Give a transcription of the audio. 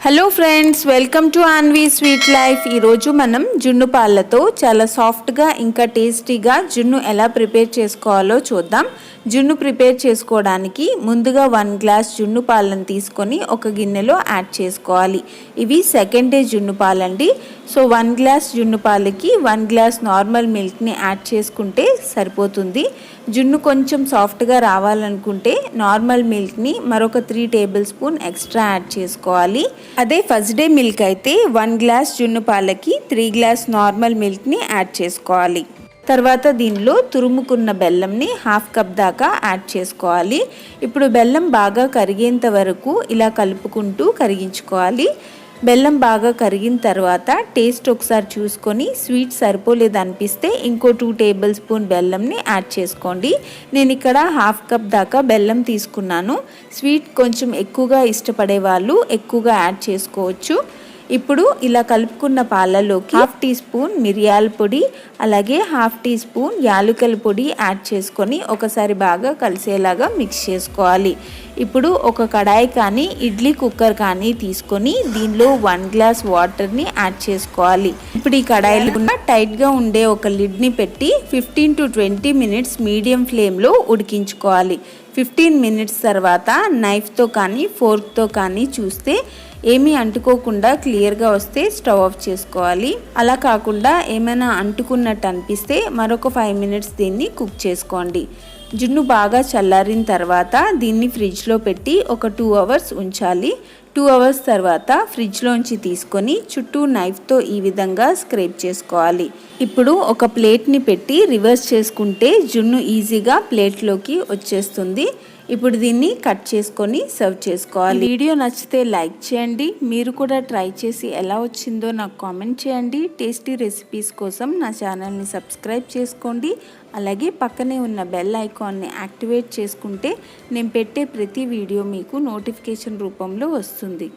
Hello friends, welcome to Anvi sweet life. ఈరోజు మనం జున్ను పాలతో చాలా సాఫ్ట్గా ఇంకా టేస్టీగా జున్ను ఎలా ప్రిపేర్ చేసుకోవాలో చూద్దాం. జున్ను ప్రిపేర్ చేసుకోవడానికి ముందుగా 1 గ్లాస్ జున్ను పాలను తీసుకొని ఒక గిన్నెలో యాడ్ చేసుకోవాలి. ఇవి సెకండ్ డే జున్ను పాలండి. సో 1 గ్లాస్ జున్ను పాలకి 1 గ్లాస్ నార్మల్ మిల్క్ని యాడ్ చేసుకుంటే సరిపోతుంది. జున్ను కొంచెం సాఫ్ట్గా రావాలనుకుంటే నార్మల్ మిల్క్ని మరొక 3 టేబుల్ స్పూన్ ఎక్స్ట్రా యాడ్ చేసుకోవాలి. అదే ఫస్ట్ డే మిల్క్ అయితే 1 గ్లాస్ జున్ను పాలకి 3 గ్లాస్ నార్మల్ మిల్క్ని యాడ్ చేసుకోవాలి. తర్వాత దీనిలో తురుముకున్న బెల్లంని 1/2 కప్ దాకా యాడ్ చేసుకోవాలి. ఇప్పుడు బెల్లం బాగా కరిగేంత వరకు ఇలా కలుపుకుంటూ కరిగించుకోవాలి. బెల్లం బాగా కరిగిన తర్వాత టేస్ట్ ఒకసారి చూసుకొని స్వీట్ సరిపోలేదు అనిపిస్తే ఇంకో 2 టేబుల్ స్పూన్ బెల్లంని యాడ్ చేసుకోండి. నేను ఇక్కడ 1/2 కప్ దాకా బెల్లం తీసుకున్నాను. స్వీట్ కొంచెం ఎక్కువగా ఇష్టపడే వాళ్ళు ఎక్కువగా యాడ్ చేసుకోవచ్చు. ఇప్పుడు ఇలా కలుపుకున్న పాలలోకి 1/2 టీ స్పూన్ మిరియాల పొడి, అలాగే 1/2 టీ స్పూన్ యాలకుల పొడి యాడ్ చేసుకొని ఒకసారి బాగా కలిసేలాగా మిక్స్ చేసుకోవాలి. ఇప్పుడు ఒక కడాయి కానీ ఇడ్లీ కుక్కర్ కానీ తీసుకొని దీనిలో 1 గ్లాస్ వాటర్ని యాడ్ చేసుకోవాలి. ఇప్పుడు ఈ కడాయిలో ఉన్న టైట్గా ఉండే ఒక లిడ్ని పెట్టి 15 to 20 మినిట్స్ మీడియం ఫ్లేమ్లో ఉడికించుకోవాలి. 15 మినిట్స్ తర్వాత నైఫ్తో కానీ ఫోర్క్తో కానీ చూస్తే ఏమీ అంటుకోకుండా క్లియర్గా వస్తే స్టవ్ ఆఫ్ చేసుకోవాలి. అలా కాకుండా ఏమైనా అంటుకున్నట్టు అనిపిస్తే మరొక 5 మినిట్స్ దీన్ని కుక్ చేసుకోండి. జున్ను బాగా చల్లారిన తర్వాత దీన్ని ఫ్రిడ్జ్లో పెట్టి ఒక 2 అవర్స్ ఉంచాలి. 2 అవర్స్ తర్వాత ఫ్రిడ్జ్లోంచి తీసుకొని చుట్టూ నైఫ్తో ఈ విధంగా స్క్రేప్ చేసుకోవాలి. ఇప్పుడు ఒక ప్లేట్ని పెట్టి రివర్స్ చేసుకుంటే జున్ను ఈజీగా ప్లేట్లోకి వచ్చేస్తుంది. ఇప్పుడు దీన్ని కట్ చేసుకొని సర్వ్ చేసుకోవాలి. వీడియో నచ్చితే లైక్ చేయండి. మీరు కూడా ట్రై చేసి ఎలా వచ్చిందో నాకు కామెంట్ చేయండి. టేస్టీ రెసిపీస్ కోసం నా ఛానల్ని సబ్స్క్రైబ్ చేసుకోండి. అలాగే పక్కనే ఉన్న బెల్ ఐకాన్ని యాక్టివేట్ చేసుకుంటే నేను పెట్టే ప్రతి వీడియో మీకు నోటిఫికేషన్ రూపంలో వస్తుంది.